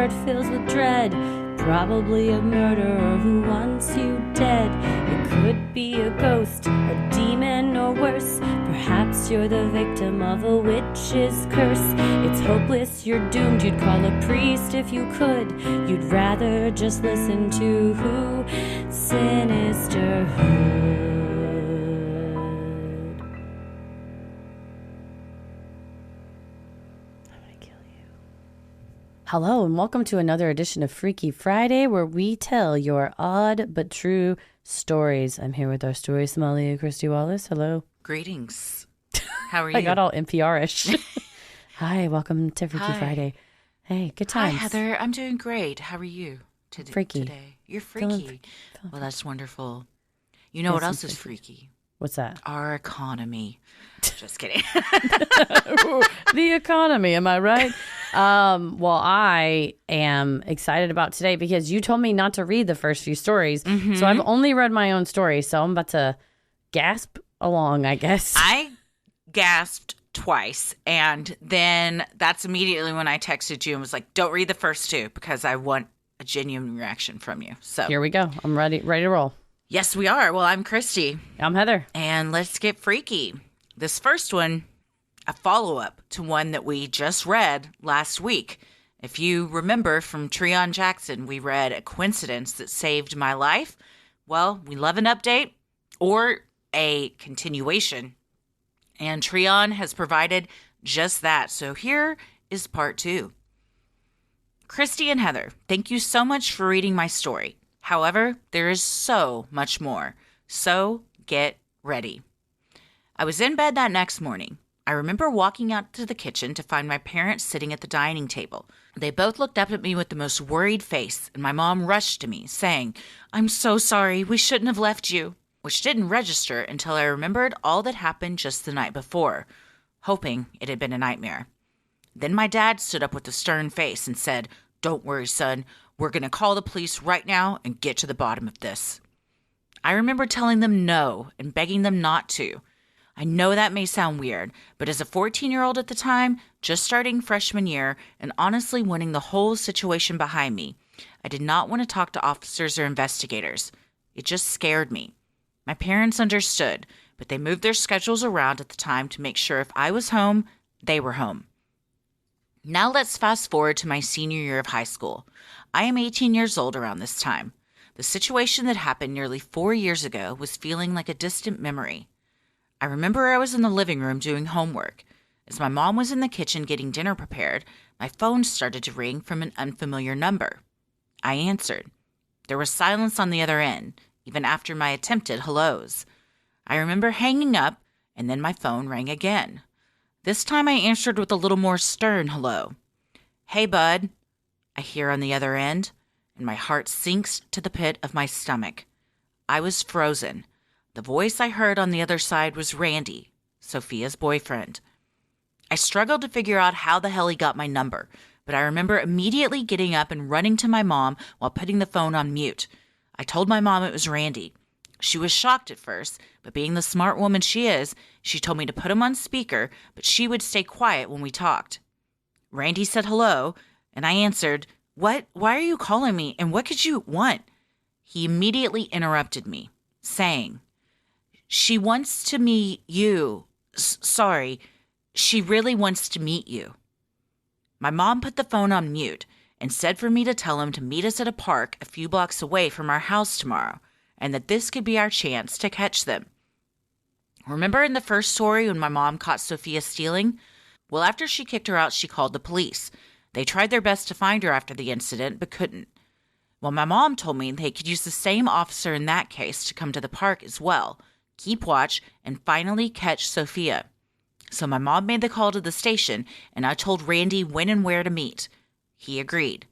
heart fills with dread. Probably a murderer who wants you dead. It could be a ghost, a demon, or worse. Perhaps you're the victim of a witch's curse. It's hopeless, you're doomed. You'd call a priest if you could. You'd rather just listen to who? Sinisterhood. Hello and welcome to another edition of Freaky Friday, where we tell your odd but true stories. I'm here with our story sommelier, Christy Wallace. Hello. Greetings. How are you? I got all NPR-ish. Hi, welcome to Freaky Friday. Hey, good times. Hi, Heather. I'm doing great. How are you Freaky. today? You're freaky. Well, that's wonderful. You know what else is freaky? What's that? Our economy. Just kidding. The economy, am I right? Well, I am excited about today because you told me not to read the first few stories. Mm-hmm. So I've only read my own story. So I'm about to gasp along, I guess. I gasped twice. And then that's immediately when I texted you and was like, don't read the first two because I want a genuine reaction from you. So here we go. I'm ready to roll. Yes, we are. Well, I'm Christy. I'm Heather. And let's get freaky. This first one, a follow-up to one that we just read last week. If you remember from Treon Jackson, we read A Coincidence That Saved My Life. Well, we love an update or a continuation. And Treon has provided just that. So here is part 2. Christy and Heather, thank you so much for reading my story. However, there is so much more. So get ready. I was in bed that next morning. I remember walking out to the kitchen to find my parents sitting at the dining table. They both looked up at me with the most worried face, and my mom rushed to me, saying, "I'm so sorry, we shouldn't have left you," which didn't register until I remembered all that happened just the night before, hoping it had been a nightmare. Then my dad stood up with a stern face and said, "Don't worry, son. We're going to call the police right now and get to the bottom of this." I remember telling them no and begging them not to. I know that may sound weird, but as a 14-year-old at the time, just starting freshman year, and honestly wanting the whole situation behind me, I did not want to talk to officers or investigators. It just scared me. My parents understood, but they moved their schedules around at the time to make sure if I was home, they were home. Now let's fast forward to my senior year of high school. I am 18 years old around this time. The situation that happened nearly 4 years ago was feeling like a distant memory. I remember I was in the living room doing homework. As my mom was in the kitchen getting dinner prepared, my phone started to ring from an unfamiliar number. I answered. There was silence on the other end, even after my attempted hellos. I remember hanging up, and then my phone rang again. This time I answered with a little more stern hello. "Hey, bud," I hear on the other end, and my heart sinks to the pit of my stomach. I was frozen. The voice I heard on the other side was Randy, Sophia's boyfriend. I struggled to figure out how the hell he got my number, but I remember immediately getting up and running to my mom while putting the phone on mute. I told my mom it was Randy. She was shocked at first, but being the smart woman she is, she told me to put him on speaker, but she would stay quiet when we talked. Randy said hello, and I answered, "What? Why are you calling me, and what could you want?" He immediately interrupted me, saying, "She wants to meet you. Sorry, she really wants to meet you." My mom put the phone on mute and said for me to tell him to meet us at a park a few blocks away from our house tomorrow, and that this could be our chance to catch them. Remember in the first story when my mom caught Sophia stealing? Well, after she kicked her out, she called the police. They tried their best to find her after the incident, but couldn't. Well, my mom told me they could use the same officer in that case to come to the park as well, keep watch, and finally catch Sophia. So my mom made the call to the station, and I told Randy when and where to meet. He agreed.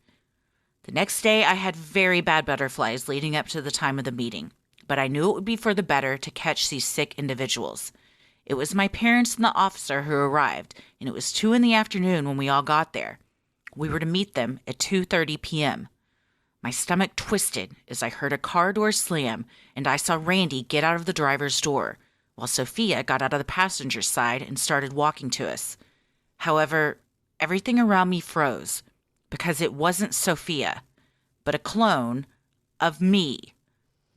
The next day, I had very bad butterflies leading up to the time of the meeting, but I knew it would be for the better to catch these sick individuals. It was my parents and the officer who arrived, and it was 2 p.m. when we all got there. We were to meet them at 2:30 p.m. My stomach twisted as I heard a car door slam, and I saw Randy get out of the driver's door, while Sophia got out of the passenger side and started walking to us. However, everything around me froze. because it wasn't Sophia, but a clone of me,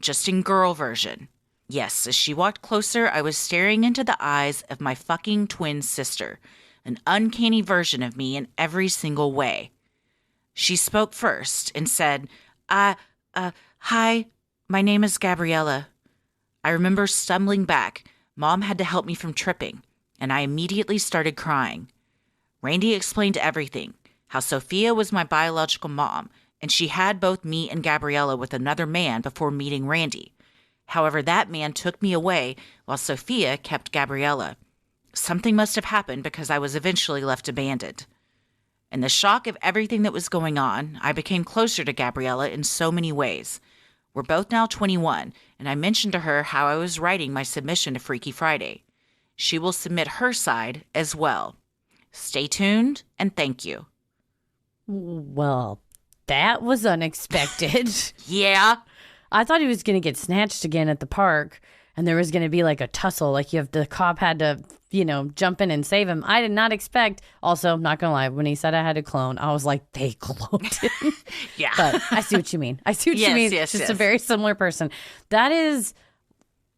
just in girl version. Yes, as she walked closer, I was staring into the eyes of my fucking twin sister, an uncanny version of me in every single way. She spoke first and said, hi, my name is Gabriella. I remember stumbling back. Mom had to help me from tripping, and I immediately started crying. Randy explained everything, how Sophia was my biological mom, and she had both me and Gabriella with another man before meeting Randy. However, that man took me away while Sophia kept Gabriella. Something must have happened because I was eventually left abandoned. In the shock of everything that was going on, I became closer to Gabriella in so many ways. We're both now 21, and I mentioned to her how I was writing my submission to Freaky Friday. She will submit her side as well. Stay tuned, and thank you. Well, that was unexpected. Yeah. I thought he was going to get snatched again at the park, and there was going to be like a tussle, like the cop had to, jump in and save him. I did not expect. Also, not going to lie, when he said I had a clone, I was like, they cloned him. Yeah. But I see what you mean. I see what you mean. Yes, Just a very similar person. That is,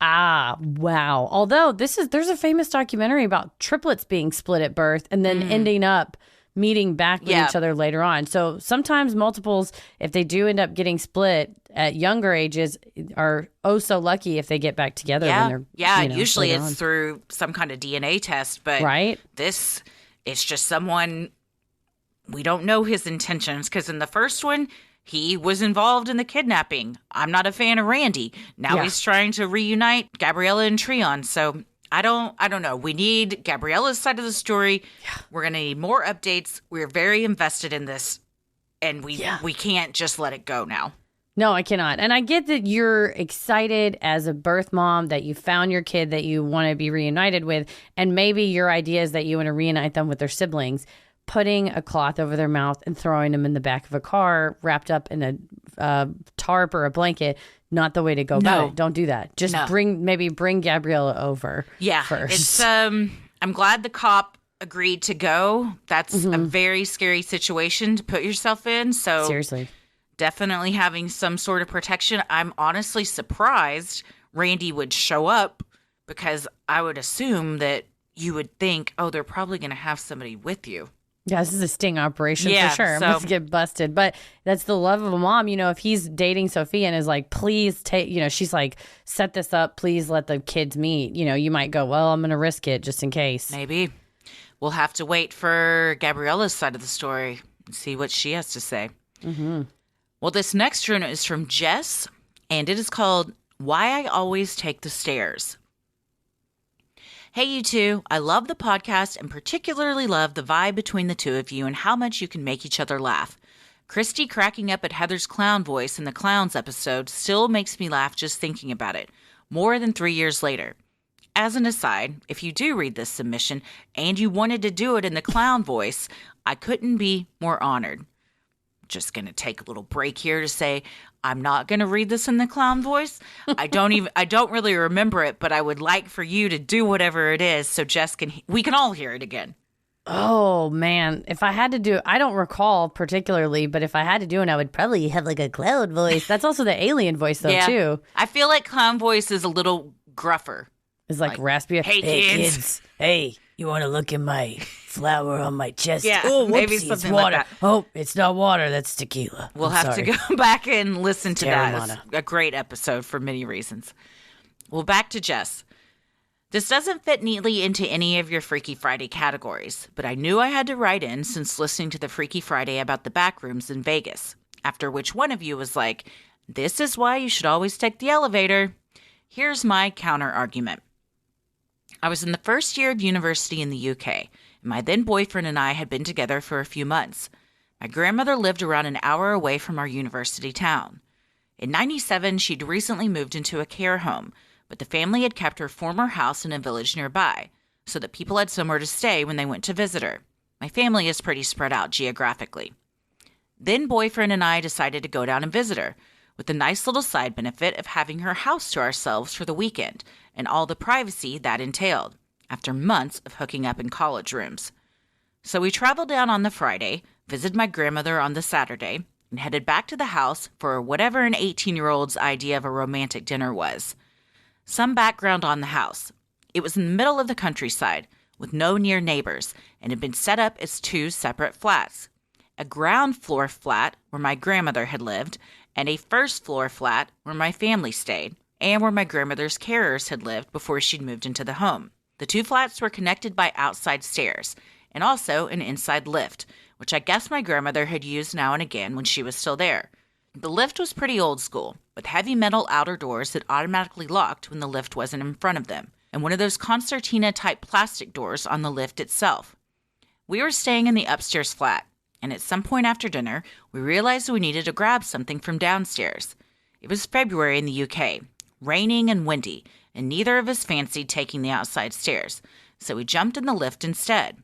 wow. Although there's a famous documentary about triplets being split at birth and then ending up meeting back with each other later on. So sometimes multiples, if they do end up getting split at younger ages, are so lucky if they get back together. When they're, usually it's on. through some kind of DNA test, but this is just someone, we don't know his intentions, because in the first one, he was involved in the kidnapping. I'm not a fan of Randy. Now he's trying to reunite Gabriella and Treon, so I don't know. We need Gabriella's side of the story. Yeah. We're going to need more updates. We're very invested in this, and we can't just let it go now. No, I cannot. And I get that you're excited as a birth mom that you found your kid that you want to be reunited with, and maybe your idea is that you want to reunite them with their siblings. Putting a cloth over their mouth and throwing them in the back of a car wrapped up in a tarp or a blanket, not the way to go about it. Don't do that. Just bring Gabriella over first. It's I'm glad the cop agreed to go. That's a very scary situation to put yourself in. So seriously, definitely having some sort of protection. I'm honestly surprised Randy would show up, because I would assume that you would think, oh, they're probably going to have somebody with you. Yeah, this is a sting operation for sure. So, must get busted. But that's the love of a mom. If he's dating Sophia and is like, please take, she's like, set this up. Please let the kids meet. You might go, well, I'm going to risk it just in case. Maybe. We'll have to wait for Gabriella's side of the story and see what she has to say. Mm-hmm. Well, this next one is from Jess, and it is called Why I Always Take the Stairs. Hey, you two. I love the podcast and particularly love the vibe between the two of you and how much you can make each other laugh. Christy cracking up at Heather's clown voice in the Clowns episode still makes me laugh just thinking about it, more than 3 years later. As an aside, if you do read this submission and you wanted to do it in the clown voice, I couldn't be more honored. Just going to take a little break here to say I'm not going to read this in the clown voice. I don't really remember it, but I would like for you to do whatever it is so Jess we can all hear it again. Oh man, if I had to do it, I don't recall particularly, but if I had to do it, I would probably have like a clown voice. That's also the alien voice though too. I feel like clown voice is a little gruffer. It's like raspy. Hey kids. Hey, you want to look at my flower on my chest? Yeah, oh, maybe whoopsie, something it's water. like that. Oh, it's not water. That's tequila. We'll have to go back and listen to that. It's a great episode for many reasons. Well, back to Jess. This doesn't fit neatly into any of your Freaky Friday categories, but I knew I had to write in since listening to the Freaky Friday about the back rooms in Vegas, after which one of you was like, this is why you should always take the elevator. Here's my counter argument. I was in the first year of university in the UK, and my then boyfriend and I had been together for a few months. My grandmother lived around an hour away from our university town. In '97, she'd recently moved into a care home, but the family had kept her former house in a village nearby, so that people had somewhere to stay when they went to visit her. My family is pretty spread out geographically. Then boyfriend and I decided to go down and visit her, with the nice little side benefit of having her house to ourselves for the weekend, and all the privacy that entailed, after months of hooking up in college rooms. So we traveled down on the Friday, visited my grandmother on the Saturday, and headed back to the house for whatever an 18-year-old's idea of a romantic dinner was. Some background on the house. It was in the middle of the countryside, with no near neighbors, and had been set up as 2 separate flats. A ground floor flat where my grandmother had lived, and a first floor flat where my family stayed, and where my grandmother's carers had lived before she'd moved into the home. The 2 flats were connected by outside stairs, and also an inside lift, which I guess my grandmother had used now and again when she was still there. The lift was pretty old school, with heavy metal outer doors that automatically locked when the lift wasn't in front of them, and one of those concertina-type plastic doors on the lift itself. We were staying in the upstairs flat, and at some point after dinner, we realized we needed to grab something from downstairs. It was February in the UK, raining and windy, and neither of us fancied taking the outside stairs, so we jumped in the lift instead.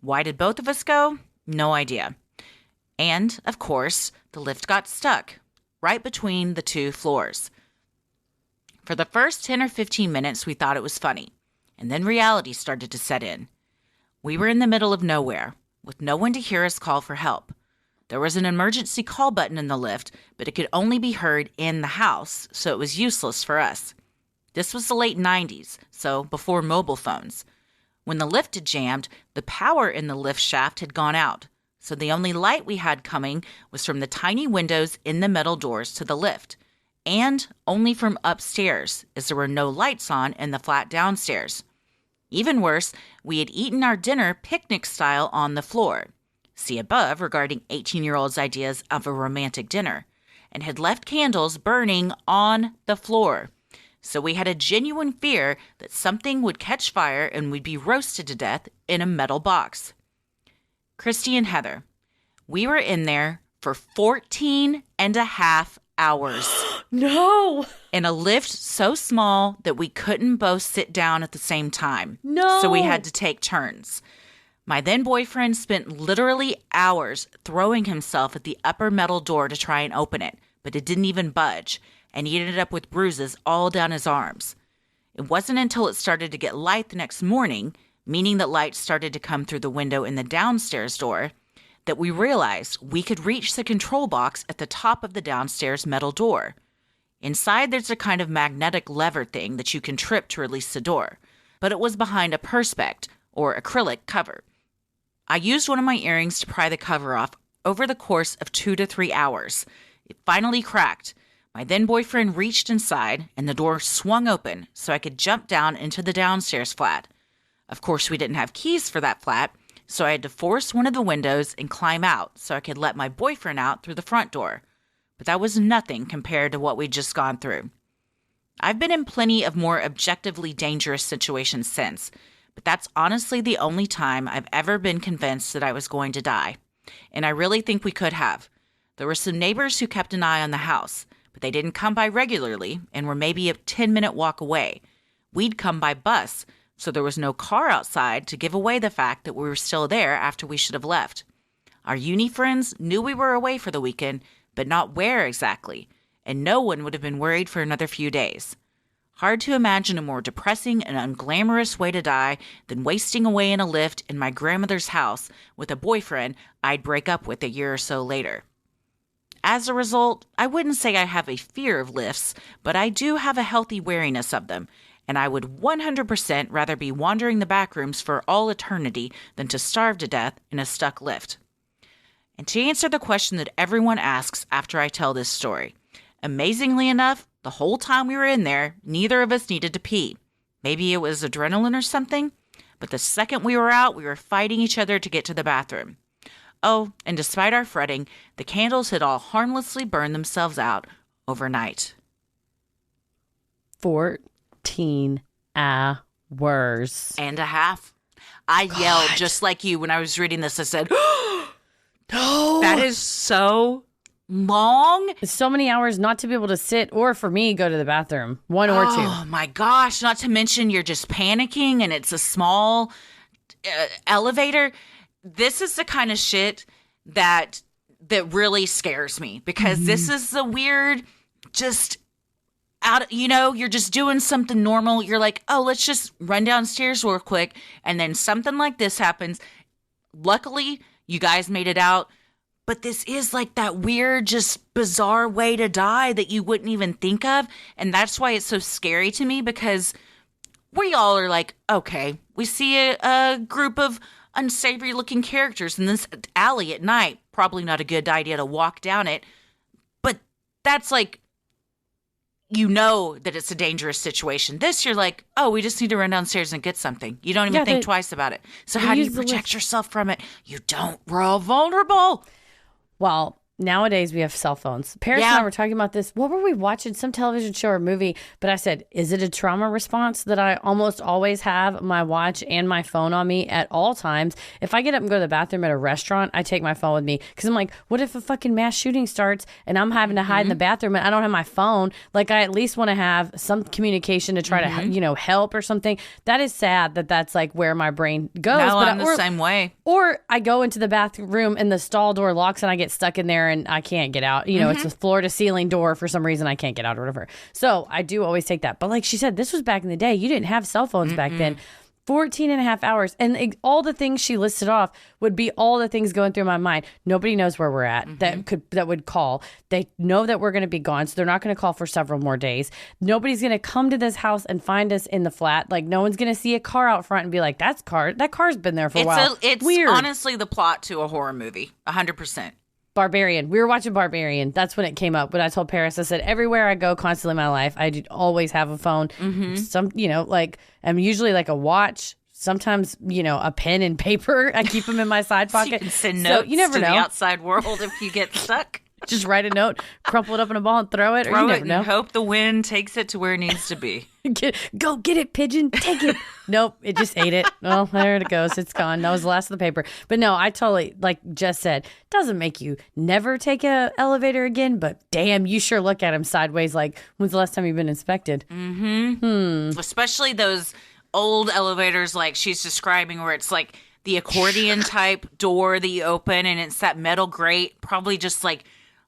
Why did both of us go? No idea. And, of course, the lift got stuck, right between the 2 floors. For the first 10 or 15 minutes, we thought it was funny, and then reality started to set in. We were in the middle of nowhere, with no one to hear us call for help. There was an emergency call button in the lift, but it could only be heard in the house, so it was useless for us. This was the late 90s, so before mobile phones. When the lift had jammed, the power in the lift shaft had gone out, so the only light we had coming was from the tiny windows in the metal doors to the lift, and only from upstairs, as there were no lights on in the flat downstairs. Even worse, we had eaten our dinner picnic style on the floor. See above regarding 18-year-olds' ideas of a romantic dinner, and had left candles burning on the floor. So we had a genuine fear that something would catch fire and we'd be roasted to death in a metal box. Christy and Heather, we were in there for 14 and a half hours. No! In a lift so small that we couldn't both sit down at the same time. No! So we had to take turns. My then boyfriend spent literally hours throwing himself at the upper metal door to try and open it, but it didn't even budge, and he ended up with bruises all down his arms. It wasn't until it started to get light the next morning, meaning that light started to come through the window in the downstairs door, that we realized we could reach the control box at the top of the downstairs metal door. Inside, there's a kind of magnetic lever thing that you can trip to release the door, but it was behind a perspex, or acrylic, cover. I used one of my earrings to pry the cover off over the course of 2 to 3 hours. It finally cracked. My then boyfriend reached inside, and the door swung open so I could jump down into the downstairs flat. Of course, we didn't have keys for that flat, so I had to force one of the windows and climb out so I could let my boyfriend out through the front door. But that was nothing compared to what we'd just gone through. I've been in plenty of more objectively dangerous situations since, but that's honestly the only time I've ever been convinced that I was going to die. And I really think we could have. There were some neighbors who kept an eye on the house, but they didn't come by regularly and were maybe a 10-minute walk away. We'd come by bus, so there was no car outside to give away the fact that we were still there after we should have left. Our uni friends knew we were away for the weekend, but not where exactly, and no one would have been worried for another few days. Hard to imagine a more depressing and unglamorous way to die than wasting away in a lift in my grandmother's house with a boyfriend I'd break up with a year or so later. As a result, I wouldn't say I have a fear of lifts, but I do have a healthy wariness of them, and I would 100% rather be wandering the back rooms for all eternity than to starve to death in a stuck lift. And to answer the question that everyone asks after I tell this story, amazingly enough, the whole time we were in there, neither of us needed to pee. Maybe it was adrenaline or something, but the second we were out, we were fighting each other to get to the bathroom. Oh, and despite our fretting, the candles had all harmlessly burned themselves out overnight. 14 hours. And a half. I yelled just like you when I was reading this. I said, No! That is so long. It's so many hours not to be able to sit or for me go to the bathroom. One or two. Oh my gosh. Not to mention you're just panicking and it's a small elevator. This is the kind of shit that really scares me because this is the weird, just out, you're just doing something normal. You're like, oh, let's just run downstairs real quick. And then something like this happens. Luckily, you guys made it out. but this is like that weird, just bizarre way to die that you wouldn't even think of. And that's why it's so scary to me, because we all are like, okay, we see a group of unsavory looking characters in this alley at night. Probably not a good idea to walk down it. But that's like, you know that it's a dangerous situation. This, you're like, oh, we just need to run downstairs and get something. You don't even think twice about it. So how do you protect yourself from it? You don't. We're all vulnerable. Well, nowadays we have cell phones. Paris and I were talking about this. What were we watching? Some television show or movie. But I said, is it a trauma response that I almost always have my watch and my phone on me at all times? If I get up and go to the bathroom at a restaurant, I take my phone with me. Because I'm like, what if a fucking mass shooting starts and I'm having to hide in the bathroom and I don't have my phone? Like, I at least want to have some communication to try to, help or something. That is sad that that's like where my brain goes. No, I'm the same way. Or I go into the bathroom and the stall door locks and I get stuck in there and I can't get out. It's a floor to ceiling door. For some reason, I can't get out or whatever. So I do always take that. But like she said, this was back in the day. You didn't have cell phones back then. 14 and a half hours. And all the things she listed off would be all the things going through my mind. Nobody knows where we're at that would call. They know that we're going to be gone. So they're not going to call for several more days. Nobody's going to come to this house and find us in the flat. Like, no one's going to see a car out front and be like, that car's been there for a while. It's weird. Honestly the plot to a horror movie. 100%. Barbarian. We were watching Barbarian. That's when it came up. When I told Paris, I said, everywhere I go constantly in my life, I do always have a phone. Some, like, I'm usually like a watch. Sometimes, a pen and paper. I keep them in my side pocket. So you can send notes to the outside world if you get stuck. Just write a note, crumple it up in a ball and throw it. Throw it and hope the wind takes it to where it needs to be. Go get it, pigeon. Take it. Nope, it just ate it. Well, there it goes. It's gone. That was the last of the paper. But no, I totally, like Jess said, doesn't make you never take a elevator again. But damn, you sure look at him sideways like, when's the last time you've been inspected? Especially those old elevators like she's describing, where it's like the accordion type door that you open and it's that metal grate, probably just like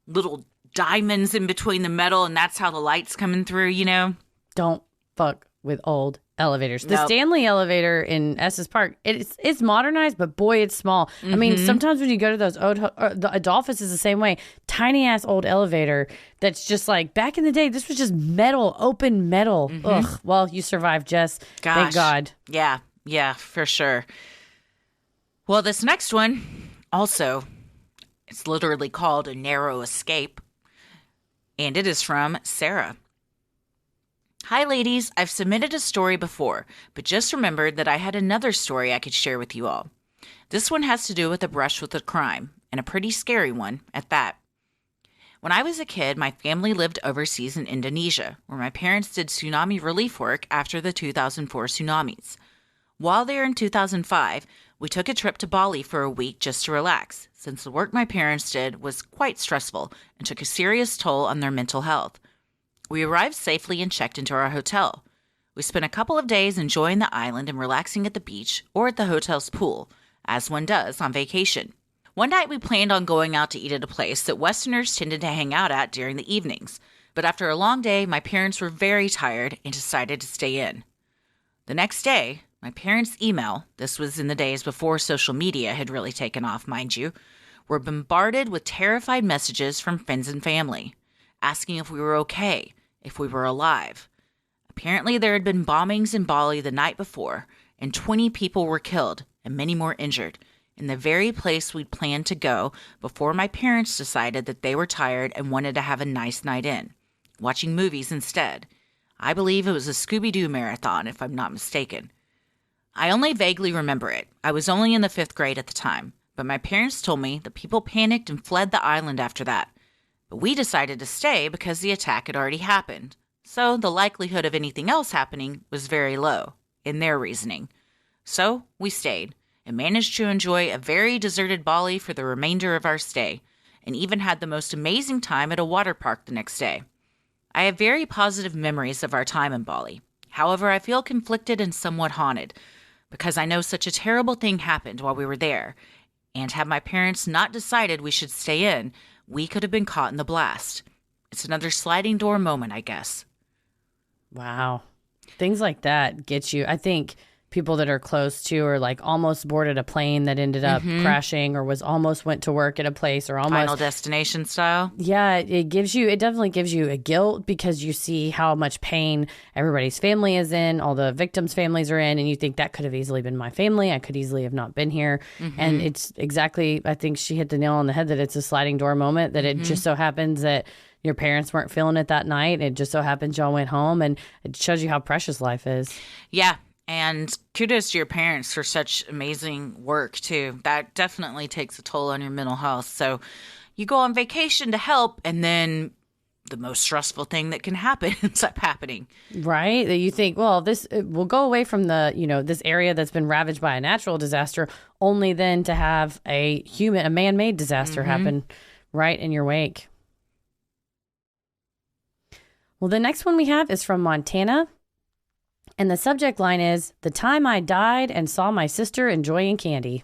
little diamonds in between the metal, and that's how the light's coming through, Don't fuck with old elevators. The Stanley elevator in Estes Park, it's modernized, but boy, it's small. I mean, sometimes when you go to those old, the Adolphus is the same way. Tiny ass old elevator that's just like, back in the day, this was just metal, open metal. Ugh. Well, you survived, Jess. Gosh. Thank God. Yeah, for sure. Well, this next one also, it's literally called A Narrow Escape, and it is from Sarah. Hi, ladies. I've submitted a story before, but just remembered that I had another story I could share with you all. This one has to do with a brush with a crime, and a pretty scary one at that. When I was a kid, my family lived overseas in Indonesia, where my parents did tsunami relief work after the 2004 tsunamis. While there in 2005, we took a trip to Bali for a week just to relax, since the work my parents did was quite stressful and took a serious toll on their mental health. We arrived safely and checked into our hotel. We spent a couple of days enjoying the island and relaxing at the beach or at the hotel's pool, as one does on vacation. One night we planned on going out to eat at a place that Westerners tended to hang out at during the evenings, but after a long day, my parents were very tired and decided to stay in. The next day, my parents' email, this was in the days before social media had really taken off, mind you, were bombarded with terrified messages from friends and family, asking if we were okay, if we were alive. Apparently, there had been bombings in Bali the night before, and 20 people were killed and many more injured in the very place we'd planned to go before my parents decided that they were tired and wanted to have a nice night in, watching movies instead. I believe it was a Scooby-Doo marathon, if I'm not mistaken. I only vaguely remember it. I was only in the 5th grade at the time, but my parents told me that people panicked and fled the island after that. But we decided to stay because the attack had already happened, so the likelihood of anything else happening was very low, in their reasoning. So we stayed, and managed to enjoy a very deserted Bali for the remainder of our stay, and even had the most amazing time at a water park the next day. I have very positive memories of our time in Bali. However, I feel conflicted and somewhat haunted, because I know such a terrible thing happened while we were there, and had my parents not decided we should stay in, we could have been caught in the blast. It's another sliding door moment, I guess. Wow. Things like that get you. I think people that are close to, or like almost boarded a plane that ended up crashing, or was almost went to work at a place, or almost Final Destination style. Yeah, it definitely gives you a guilt, because you see how much pain everybody's family is in, all the victims' families are in, and you think that could have easily been my family. I could easily have not been here. And it's exactly, I think she hit the nail on the head, that it's a sliding door moment, that it just so happens that your parents weren't feeling it that night. It just so happens y'all went home, and it shows you how precious life is. Yeah. And kudos to your parents for such amazing work, too. That definitely takes a toll on your mental health. So you go on vacation to help, and then the most stressful thing that can happen ends up happening. Right? That you think, well, this will go away from the, this area that's been ravaged by a natural disaster, only then to have a man-made disaster happen right in your wake. Well, the next one we have is from Montana. And the subject line is, "The time I died and saw my sister enjoying candy."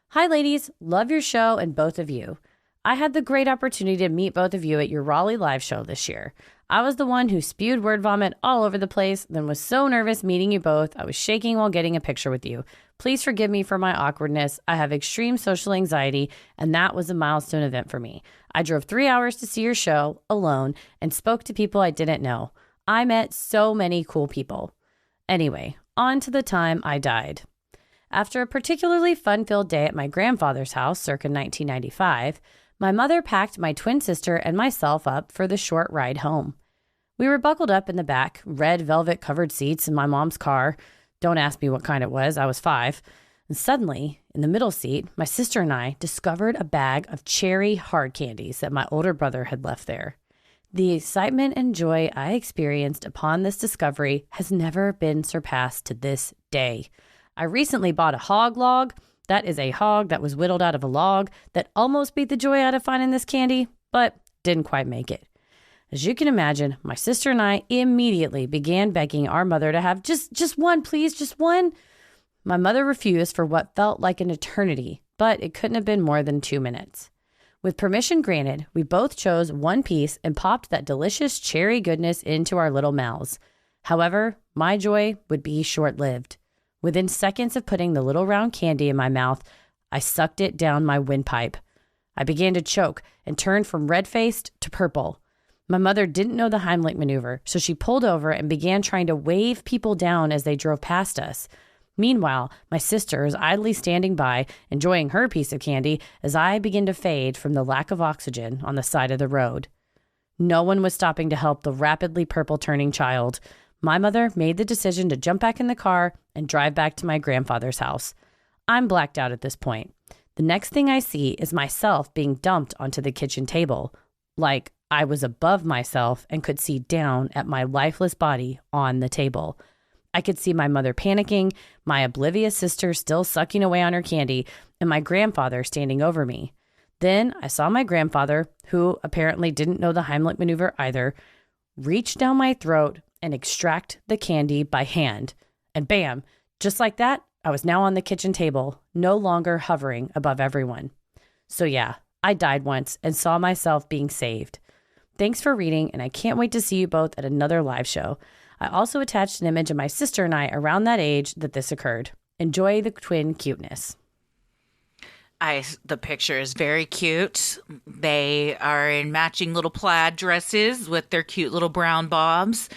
Hi, ladies. Love your show and both of you. I had the great opportunity to meet both of you at your Raleigh live show this year. I was the one who spewed word vomit all over the place, then was so nervous meeting you both, I was shaking while getting a picture with you. Please forgive me for my awkwardness. I have extreme social anxiety, and that was a milestone event for me. I drove 3 hours to see your show alone and spoke to people I didn't know. I met so many cool people. Anyway, on to the time I died. After a particularly fun-filled day at my grandfather's house circa 1995, my mother packed my twin sister and myself up for the short ride home. We were buckled up in the back, red velvet-covered seats in my mom's car. Don't ask me what kind it was. I was 5. And suddenly, in the middle seat, my sister and I discovered a bag of cherry hard candies that my older brother had left there. The excitement and joy I experienced upon this discovery has never been surpassed to this day. I recently bought a hog log. That is a hog that was whittled out of a log that almost beat the joy out of finding this candy, but didn't quite make it. As you can imagine, my sister and I immediately began begging our mother to have just one, please, just one. My mother refused for what felt like an eternity, but it couldn't have been more than 2 minutes. With permission granted, we both chose one piece and popped that delicious cherry goodness into our little mouths. However, my joy would be short-lived. Within seconds of putting the little round candy in my mouth, I sucked it down my windpipe. I began to choke and turned from red-faced to purple. My mother didn't know the Heimlich maneuver, so she pulled over and began trying to wave people down as they drove past us. Meanwhile, my sister is idly standing by, enjoying her piece of candy as I begin to fade from the lack of oxygen on the side of the road. No one was stopping to help the rapidly purple-turning child. My mother made the decision to jump back in the car and drive back to my grandfather's house. I'm blacked out at this point. The next thing I see is myself being dumped onto the kitchen table, like I was above myself and could see down at my lifeless body on the table. I could see my mother panicking, my oblivious sister still sucking away on her candy, and my grandfather standing over me. Then I saw my grandfather, who apparently didn't know the Heimlich maneuver either, reach down my throat and extract the candy by hand. And bam, just like that, I was now on the kitchen table, no longer hovering above everyone. So yeah, I died once and saw myself being saved. Thanks for reading, and I can't wait to see you both at another live show. I also attached an image of my sister and I around that age that this occurred. Enjoy the twin cuteness. The picture is very cute. They are in matching little plaid dresses with their cute little brown bobs.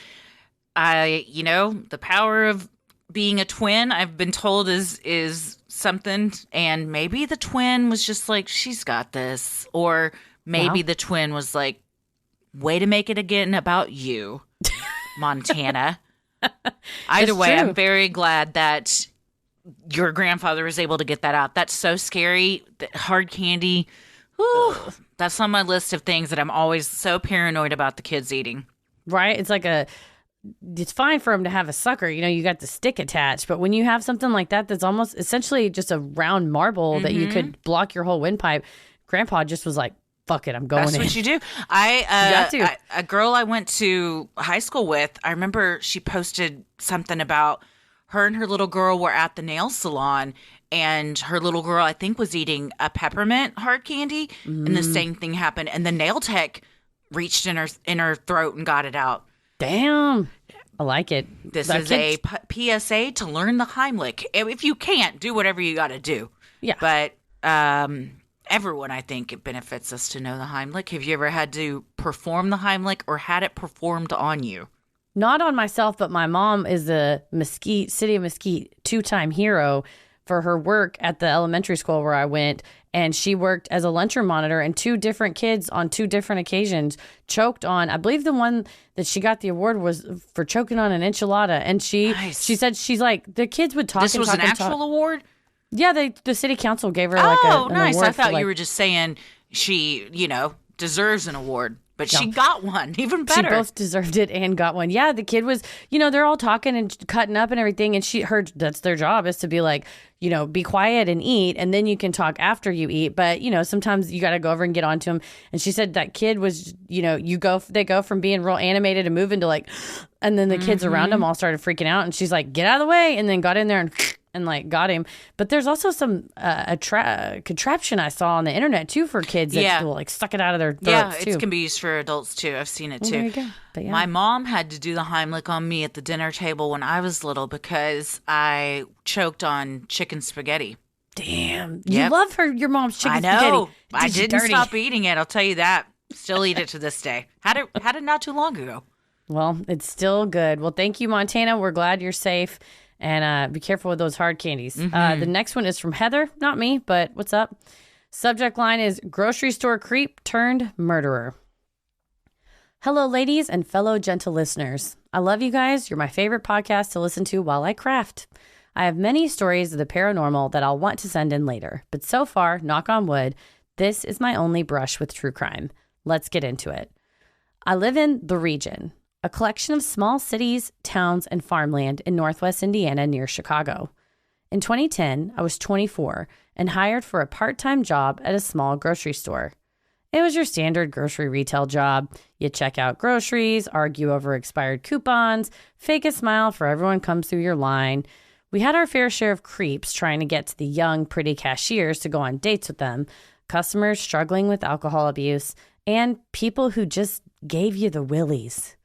The power of being a twin, I've been told is something, and maybe the twin was just like, she's got this. Or maybe the twin was like, way to make it again about you, Montana. Either way, I'm very glad that your grandfather was able to get that out. That's so scary. Hard candy. Whew, that's on my list of things that I'm always so paranoid about the kids eating. Right? It's fine for them to have a sucker. You got the stick attached. But when you have something like that, that's almost essentially just a round marble that you could block your whole windpipe. Grandpa just was like, fuck it, I'm going in. That's what you do. A girl I went to high school with, I remember she posted something about her and her little girl were at the nail salon, and her little girl, I think, was eating a peppermint hard candy, and the same thing happened. And the nail tech reached in her throat and got it out. Damn. I like it. This is a PSA to learn the Heimlich. If you can't, do whatever you got to do. Yeah. But everyone, I think, it benefits us to know the Heimlich. Have you ever had to perform the Heimlich or had it performed on you? Not on myself, but my mom is a City of Mesquite 2-time hero for her work at the elementary school where I went. And she worked as a lunchroom monitor, and 2 different kids on 2 different occasions choked on, I believe the one that she got the award was for choking on an enchilada. And she said, she's like, the kids would talk. This was an actual award? Yeah, the city council gave her like an nice. award. I thought you were just saying she, deserves an award. But she got one, even better. She both deserved it and got one. Yeah, the kid was, they're all talking and cutting up and everything. And that's their job, is to be like, be quiet and eat. And then you can talk after you eat. But, sometimes you got to go over and get onto them. And she said that kid was, they go from being real animated and moving to like, and then the kids around them all started freaking out. And she's like, get out of the way. And then got in there and like got him. But there's also some contraption I saw on the internet too for kids that will like suck it out of their throats too. Yeah, it can be used for adults too. I've seen it too. There you go. But My mom had to do the Heimlich on me at the dinner table when I was little because I choked on chicken spaghetti. Damn. You love your mom's chicken spaghetti. I know. I didn't stop eating it. I'll tell you that. Still eat it to this day. Had it not too long ago. Well, it's still good. Well, thank you, Montana. We're glad you're safe. And be careful with those hard candies. The next one is from Heather. Not me, but what's up? Subject line is grocery store creep turned murderer. Hello, ladies and fellow gentle listeners. I love you guys. You're my favorite podcast to listen to while I craft. I have many stories of the paranormal that I'll want to send in later. But so far, knock on wood, this is my only brush with true crime. Let's get into it. I live in the region, a collection of small cities, towns, and farmland in northwest Indiana near Chicago. In 2010, I was 24 and hired for a part-time job at a small grocery store. It was your standard grocery retail job. You check out groceries, argue over expired coupons, fake a smile for everyone comes through your line. We had our fair share of creeps trying to get to the young, pretty cashiers to go on dates with them, customers struggling with alcohol abuse, and people who just gave you the willies.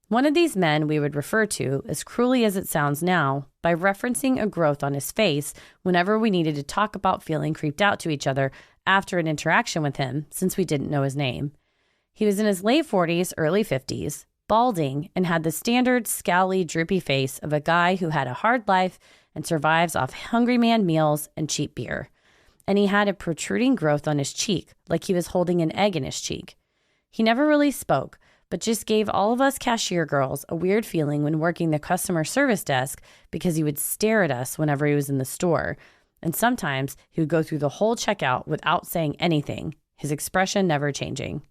One of these men we would refer to, as cruelly as it sounds now, by referencing a growth on his face whenever we needed to talk about feeling creeped out to each other after an interaction with him, since we didn't know his name. He was in his late 40s, early 50s, balding, and had the standard scowly, droopy face of a guy who had a hard life and survives off hungry man meals and cheap beer. And he had a protruding growth on his cheek, like he was holding an egg in his cheek. He never really spoke, but just gave all of us cashier girls a weird feeling when working the customer service desk because he would stare at us whenever he was in the store. And sometimes he would go through the whole checkout without saying anything, his expression never changing.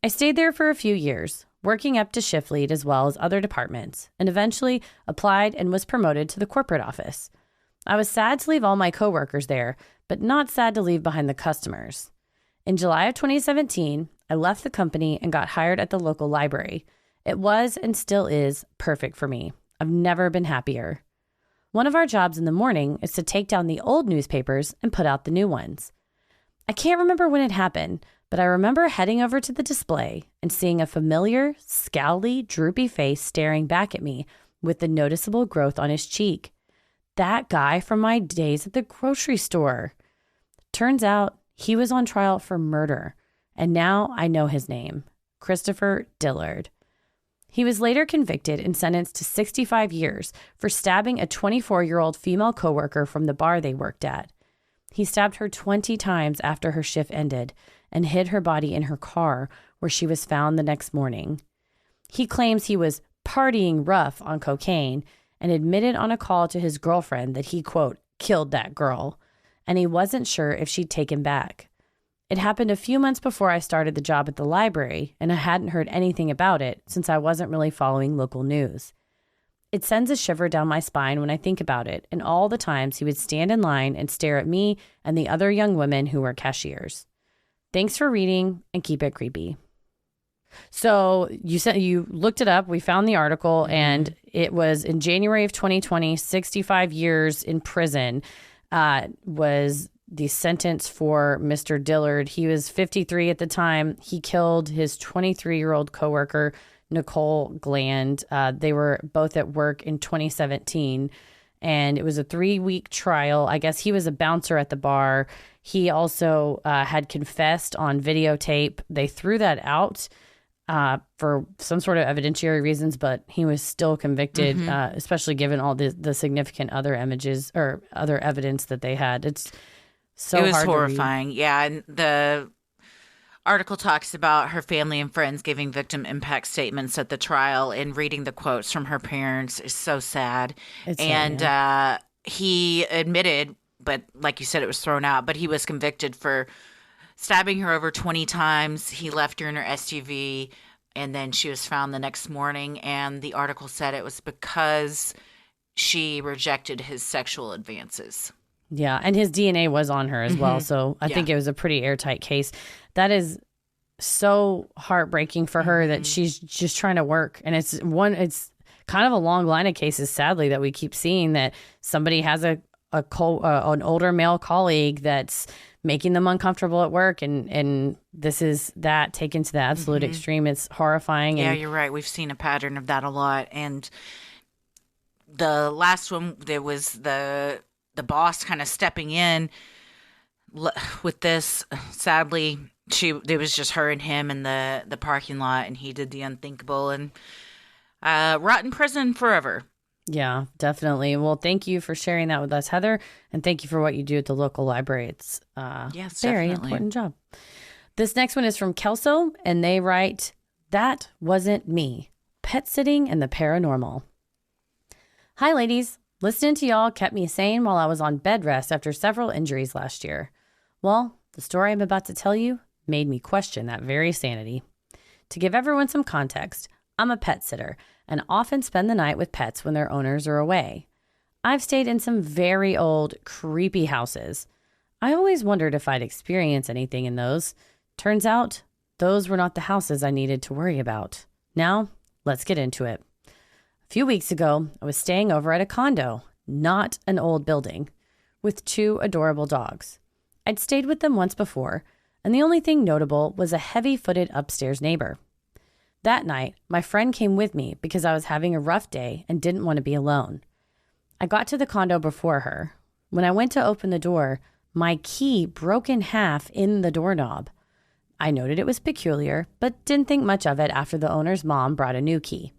I stayed there for a few years, working up to shift lead as well as other departments, and eventually applied and was promoted to the corporate office. I was sad to leave all my coworkers there, but not sad to leave behind the customers. In July of 2017, I left the company and got hired at the local library. It was and still is perfect for me. I've never been happier. One of our jobs in the morning is to take down the old newspapers and put out the new ones. I can't remember when it happened, but I remember heading over to the display and seeing a familiar, scowly, droopy face staring back at me with the noticeable growth on his cheek. That guy from my days at the grocery store. Turns out he was on trial for murder. And now I know his name, Christopher Dillard. He was later convicted and sentenced to 65 years for stabbing a 24-year-old female coworker from the bar they worked at. He stabbed her 20 times after her shift ended and hid her body in her car, where she was found the next morning. He claims he was partying rough on cocaine and admitted on a call to his girlfriend that he, quote, killed that girl, and he wasn't sure if she'd take him back. It happened a few months before I started the job at the library, and I hadn't heard anything about it since I wasn't really following local news. It sends a shiver down my spine when I think about it, and all the times he would stand in line and stare at me and the other young women who were cashiers. Thanks for reading, and keep it creepy. So you looked it up. We found the article, and it was in January of 2020, 65 years in prison was the sentence for Mr. Dillard. He was 53 at the time. He killed his 23-year-old coworker Nicole Gland. They were both at work in 2017, and it was a 3-week trial. I guess he was a bouncer at the bar. He also had confessed on videotape. They threw that out for some sort of evidentiary reasons, but he was still convicted, especially given all the significant other images or other evidence that they had. It was hard horrifying. To read. Yeah, and the article talks about her family and friends giving victim impact statements at the trial, and reading the quotes from her parents is so sad. He admitted, but like you said, it was thrown out, but he was convicted for stabbing her over 20 times. He left her in her SUV, and then she was found the next morning, and the article said it was because she rejected his sexual advances. Yeah, and his DNA was on her as well, so I think it was a pretty airtight case. That is so heartbreaking for her that she's just trying to work, and it's kind of a long line of cases, sadly, that we keep seeing, that somebody has an older male colleague that's making them uncomfortable at work, and this is that taken to the absolute extreme. It's horrifying. Yeah, you're right. We've seen a pattern of that a lot, and the last one, there was the boss kind of stepping in with this. Sadly, it was just her and him in the parking lot, and he did the unthinkable and rot in prison forever. Yeah, definitely. Well, thank you for sharing that with us, Heather, and thank you for what you do at the local library. It's yes, very definitely. Important job. This next one is from Kelso, and they write, "That wasn't me. Pet sitting and the paranormal." Hi, ladies. Listening to y'all kept me sane while I was on bed rest after several injuries last year. Well, the story I'm about to tell you made me question that very sanity. To give everyone some context, I'm a pet sitter and often spend the night with pets when their owners are away. I've stayed in some very old, creepy houses. I always wondered if I'd experience anything in those. Turns out, those were not the houses I needed to worry about. Now, let's get into it. A few weeks ago, I was staying over at a condo, not an old building, with 2 adorable dogs. I'd stayed with them once before, and the only thing notable was a heavy-footed upstairs neighbor. That night, my friend came with me because I was having a rough day and didn't want to be alone. I got to the condo before her. When I went to open the door, my key broke in half in the doorknob. I noted it was peculiar, but didn't think much of it after the owner's mom brought a new key.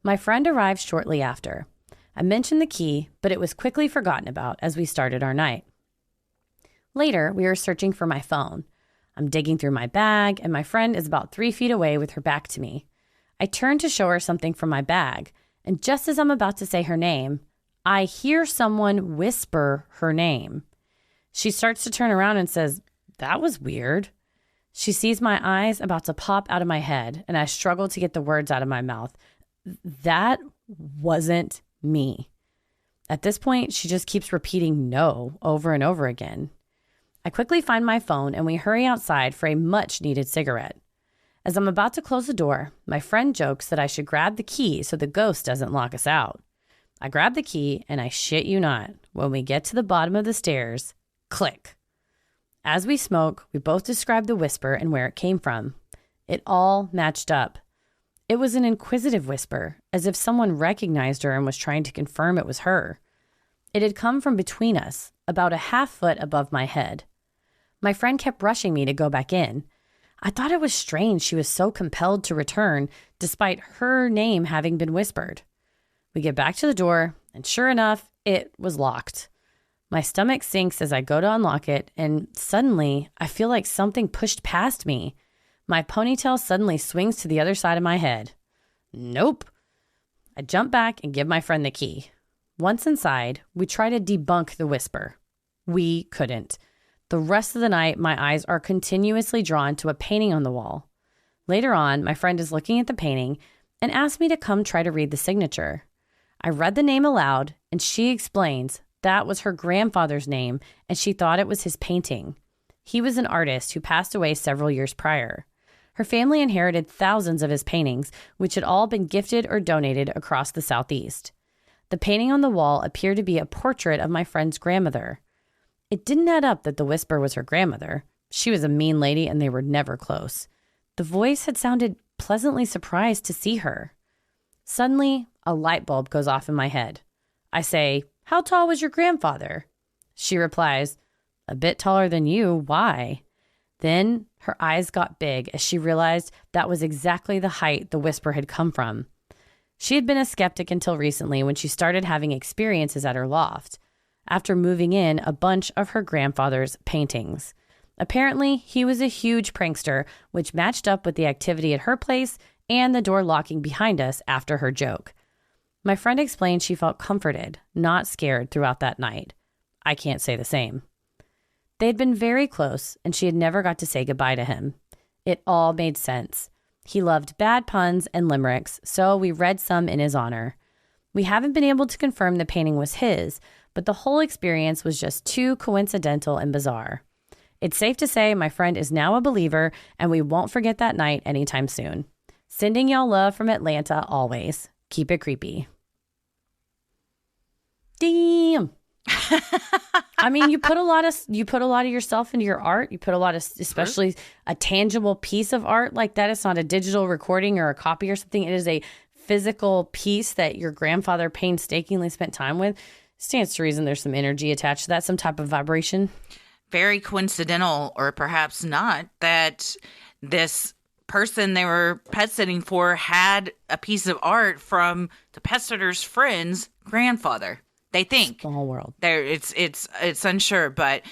My friend arrived shortly after. I mentioned the key, but it was quickly forgotten about as we started our night. Later, we were searching for my phone. I'm digging through my bag, and my friend is about 3 feet away with her back to me. I turn to show her something from my bag, and just as I'm about to say her name, I hear someone whisper her name. She starts to turn around and says, "That was weird." She sees my eyes about to pop out of my head, and I struggle to get the words out of my mouth. That wasn't me. At this point, she just keeps repeating no over and over again. I quickly find my phone and we hurry outside for a much needed cigarette. As I'm about to close the door, my friend jokes that I should grab the key so the ghost doesn't lock us out. I grab the key and I shit you not, when we get to the bottom of the stairs, click. As we smoke, we both describe the whisper and where it came from. It all matched up. It was an inquisitive whisper, as if someone recognized her and was trying to confirm it was her. It had come from between us, about a half foot above my head. My friend kept rushing me to go back in. I thought it was strange she was so compelled to return, despite her name having been whispered. We get back to the door, and sure enough, it was locked. My stomach sinks as I go to unlock it, and suddenly, I feel like something pushed past me. My ponytail suddenly swings to the other side of my head. Nope. I jump back and give my friend the key. Once inside, we try to debunk the whisper. We couldn't. The rest of the night, my eyes are continuously drawn to a painting on the wall. Later on, my friend is looking at the painting and asked me to come try to read the signature. I read the name aloud, and she explains that was her grandfather's name, and she thought it was his painting. He was an artist who passed away several years prior. Her family inherited thousands of his paintings, which had all been gifted or donated across the Southeast. The painting on the wall appeared to be a portrait of my friend's grandmother. It didn't add up that the whisper was her grandmother. She was a mean lady and they were never close. The voice had sounded pleasantly surprised to see her. Suddenly, a light bulb goes off in my head. I say, "How tall was your grandfather?" She replies, "A bit taller than you. Why?" Then her eyes got big as she realized that was exactly the height the whisper had come from. She had been a skeptic until recently when she started having experiences at her loft, after moving in a bunch of her grandfather's paintings. Apparently, he was a huge prankster, which matched up with the activity at her place and the door locking behind us after her joke. My friend explained she felt comforted, not scared throughout that night. I can't say the same. They had been very close, and she had never got to say goodbye to him. It all made sense. He loved bad puns and limericks, so we read some in his honor. We haven't been able to confirm the painting was his, but the whole experience was just too coincidental and bizarre. It's safe to say my friend is now a believer, and we won't forget that night anytime soon. Sending y'all love from Atlanta always. Keep it creepy. Damn. I mean, you put a lot of yourself into your art. You put a lot of, especially a tangible piece of art like that. It's not a digital recording or a copy or something. It is a physical piece that your grandfather painstakingly spent time with. Stands to reason there's some energy attached to that, some type of vibration. Very coincidental, or perhaps not, that this person they were pet sitting for had a piece of art from the pet sitter's friend's grandfather. They think. Small world. There, it's unsure, but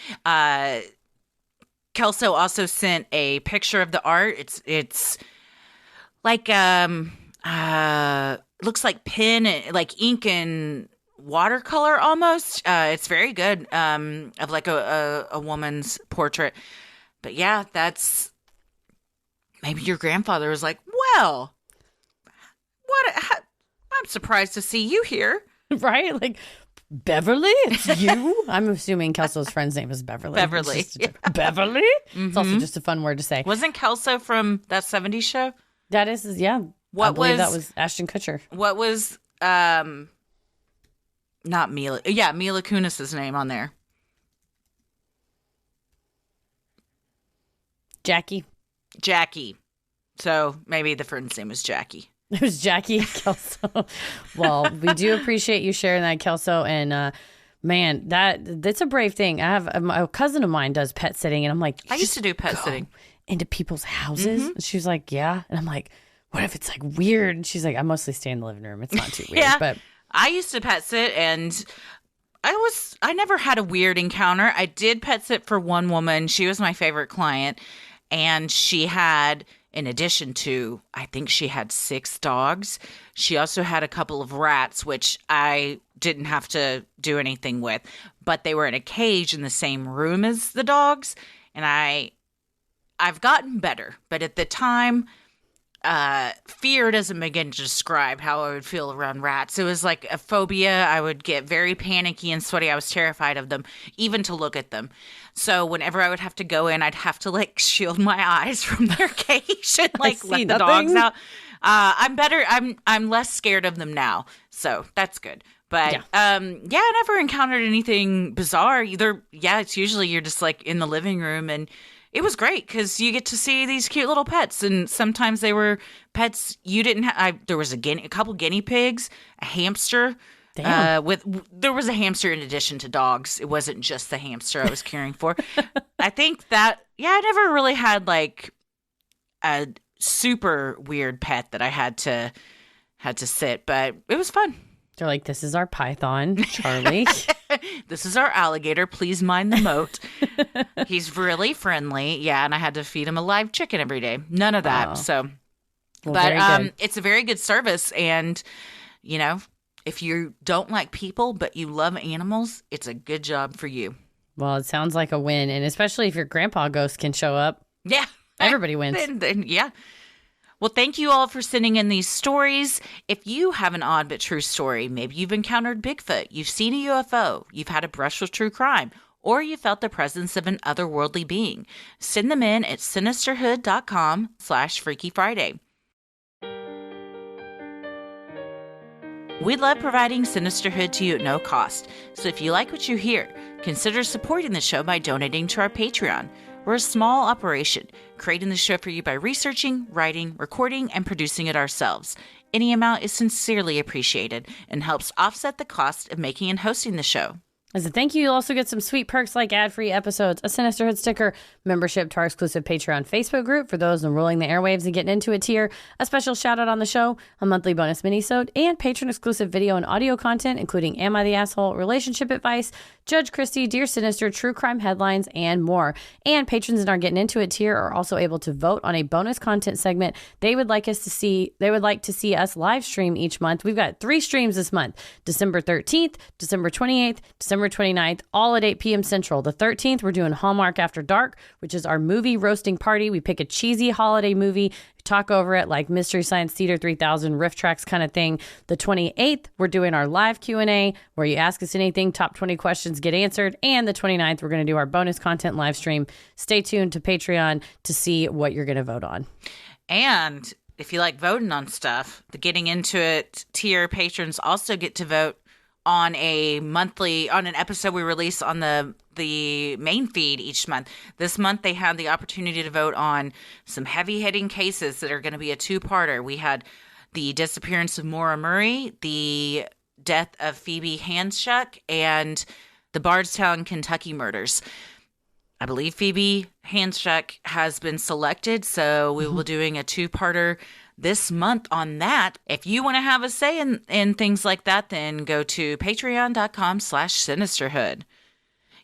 Kelso also sent a picture of the art. It's like looks like pen, like ink and watercolor almost. It's very good. Of like a woman's portrait. But yeah, that's maybe your grandfather was like, well, I'm surprised to see you here. Right? Like, Beverly, it's you? I'm assuming Kelso's friend's name is Beverly. Beverly. Beverly? Mm-hmm. It's also just a fun word to say. Wasn't Kelso from that 70s show? That is, yeah. I believe that was Ashton Kutcher. What was, not Mila. Yeah, Mila Kunis's name on there. Jackie. So maybe the friend's name was Jackie. It was Jackie Kelso. Well, we do appreciate you sharing that, Kelso. And man, that's a brave thing. I have a cousin of mine does pet sitting, and I'm like, I used to do pet sitting into people's houses. Mm-hmm. And she was like, yeah. And I'm like, what if it's like weird? And she's like, I mostly stay in the living room. It's not too weird. Yeah, but I used to pet sit, and I never had a weird encounter. I did pet sit for one woman. She was my favorite client, and she had, in addition to, I think she had 6 dogs. She also had a couple of rats, which I didn't have to do anything with, but they were in a cage in the same room as the dogs. And I've gotten better, but at the time, fear doesn't begin to describe how I would feel around rats. It was like a phobia. I would get very panicky and sweaty. I was terrified of them, even to look at them. So whenever I would have to go in, I'd have to like shield my eyes from their cage and like let the dogs out. I'm better. I'm less scared of them now. So that's good. But yeah, I never encountered anything bizarre either. Yeah, it's usually you're just like in the living room, and it was great because you get to see these cute little pets, and sometimes they were pets you didn't have. There was a couple guinea pigs, a hamster. Damn. There was a hamster in addition to dogs. It wasn't just the hamster I was caring for. I think that I never really had like a super weird pet that I had to sit, but it was fun. They're like, this is our python, Charlie. This is our alligator. Please mind the moat. He's really friendly. Yeah, and I had to feed him a live chicken every day. None of that. So, well, but it's a very good service. And, you know, if you don't like people, but you love animals, it's a good job for you. Well, it sounds like a win. And especially if your grandpa ghost can show up. Yeah. Everybody wins. Then, yeah. Well, thank you all for sending in these stories. If you have an odd but true story, maybe you've encountered Bigfoot, you've seen a UFO, you've had a brush with true crime, or you felt the presence of an otherworldly being, send them in at sinisterhood.com/Freaky Friday. We love providing Sinisterhood to you at no cost. So if you like what you hear, consider supporting the show by donating to our Patreon. We're a small operation, creating the show for you by researching, writing, recording, and producing it ourselves. Any amount is sincerely appreciated and helps offset the cost of making and hosting the show. As a thank you, you'll also get some sweet perks like ad-free episodes, a Sinisterhood sticker, membership to our exclusive Patreon Facebook group for those enrolling the airwaves and getting into a tier, a special shout-out on the show, a monthly bonus mini-sode, and patron-exclusive video and audio content, including Am I the Asshole?, relationship advice, Judge Christie, Dear Sinister, true crime headlines, and more. And patrons in our Getting Into It tier are also able to vote on a bonus content segment they would like to see us live stream each month. We've got 3 streams this month: December 13th, December 28th, December 29th, all at 8 p.m. Central. The 13th, we're doing Hallmark After Dark, which is our movie roasting party. We pick a cheesy holiday movie, talk over it like Mystery Science Theater 3000 riff tracks kind of thing. The 28th, we're doing our live Q&A where you ask us anything, top 20 questions get answered. And the 29th, we're going to do our bonus content live stream. Stay tuned to Patreon to see what you're going to vote on. And if you like voting on stuff, the Getting Into It tier patrons also get to vote on an episode we release on the main feed each month. This month they had the opportunity to vote on some heavy-hitting cases that are going to be a 2-parter. We had the disappearance of Maura Murray, the death of Phoebe Handschuck, and the Bardstown, Kentucky murders. I believe Phoebe Handschuck has been selected, so we will be doing a 2-parter this month on that. If you want to have a say in things like that, then go to patreon.com/Sinisterhood.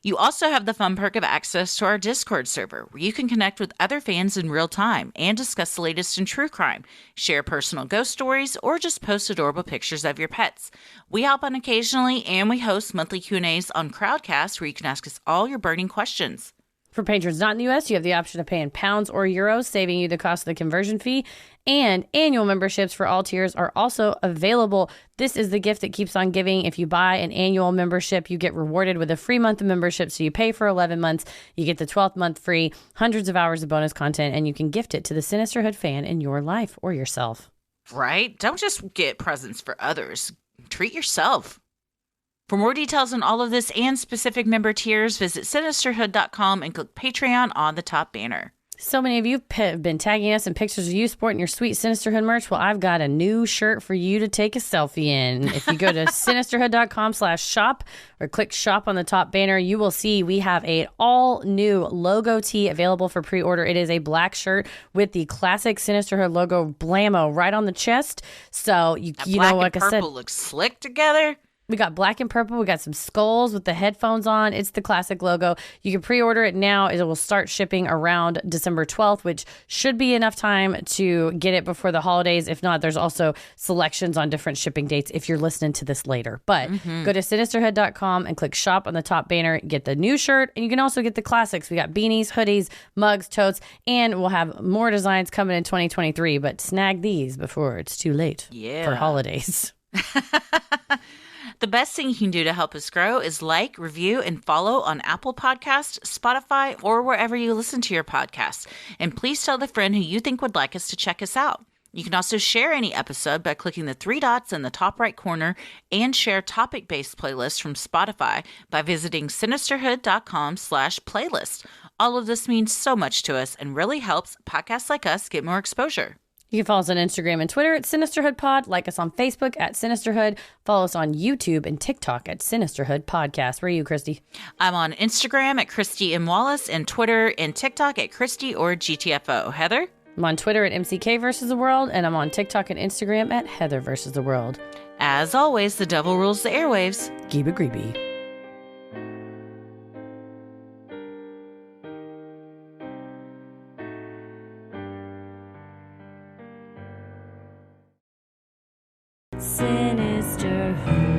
You also have the fun perk of access to our Discord server, where you can connect with other fans in real time and discuss the latest in true crime, share personal ghost stories, or just post adorable pictures of your pets. We hop on occasionally, and we host monthly Q&As on Crowdcast, where you can ask us all your burning questions. For patrons not in the U.S., you have the option of paying pounds or euros, saving you the cost of the conversion fee. And annual memberships for all tiers are also available. This is the gift that keeps on giving. If you buy an annual membership, you get rewarded with a free month of membership. So you pay for 11 months, you get the 12th month free, hundreds of hours of bonus content, and you can gift it to the Sinisterhood fan in your life or yourself. Right? Don't just get presents for others. Treat yourself. For more details on all of this and specific member tiers, visit Sinisterhood.com and click Patreon on the top banner. So many of you have been tagging us in pictures of you sporting your sweet Sinisterhood merch. Well, I've got a new shirt for you to take a selfie in. If you go to Sinisterhood.com/shop or click shop on the top banner, you will see we have a all new logo tee available for pre-order. It is a black shirt with the classic Sinisterhood logo blammo right on the chest. So you know, like I said, purple looks slick together. We got black and purple. We got some skulls with the headphones on. It's the classic logo. You can pre-order it now. It will start shipping around December 12th, which should be enough time to get it before the holidays. If not, there's also selections on different shipping dates if you're listening to this later. But go to Sinisterhood.com and click shop on the top banner. Get the new shirt, and you can also get the classics. We got beanies, hoodies, mugs, totes, and we'll have more designs coming in 2023. But snag these before it's too late for holidays. The best thing you can do to help us grow is like, review, and follow on Apple Podcasts, Spotify, or wherever you listen to your podcasts. And please tell the friend who you think would like us to check us out. You can also share any episode by clicking the 3 dots in the top right corner and share topic-based playlists from Spotify by visiting Sinisterhood.com/playlist. All of this means so much to us and really helps podcasts like us get more exposure. You can follow us on Instagram and Twitter at Sinisterhood Pod, like us on Facebook at Sinisterhood, follow us on YouTube and TikTok at Sinisterhood Podcast. Where are you, Christy? I'm on Instagram at Christy M. Wallace and Twitter and TikTok at Christy or GTFO. Heather? I'm on Twitter at MCK vs. the World, and I'm on TikTok and Instagram at Heather vs. the World. As always, the devil rules the airwaves. Geeba Greeby. Sinisterhood.